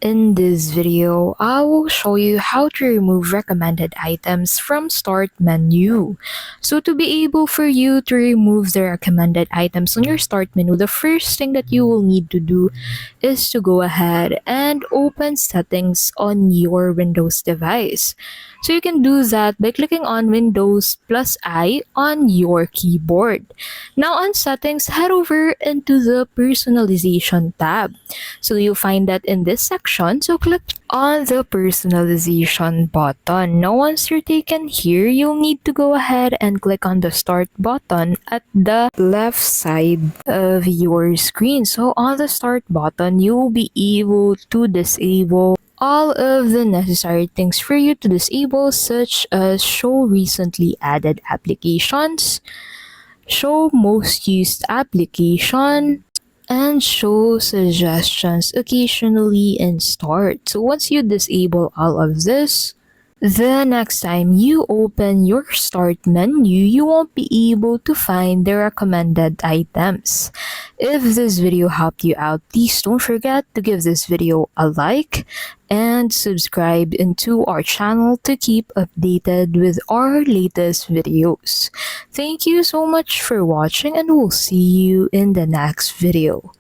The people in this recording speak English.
In this video, I will show you how to remove recommended items from Start menu. So to be able for you to remove the recommended items on your Start menu, the first thing that you will need to do is to go ahead and open settings on your Windows device. So you can do that by clicking on Windows plus I on your keyboard. Now on settings, head over into the personalization tab. So you'll find that in this section, so click on the personalization button. Now once you're taken here, you'll need to go ahead and click on the start button at the left side of your screen. So on the start button, you'll be able to disable all of the necessary things for you to disable, such as show recently added applications, show most used application, and show suggestions occasionally in Start. So once you disable all of this, the next time you open your Start menu, you won't be able to find the recommended items. If this video helped you out, please don't forget to give this video a like and subscribe into our channel to keep updated with our latest videos. Thank you so much for watching, and we'll see you in the next video.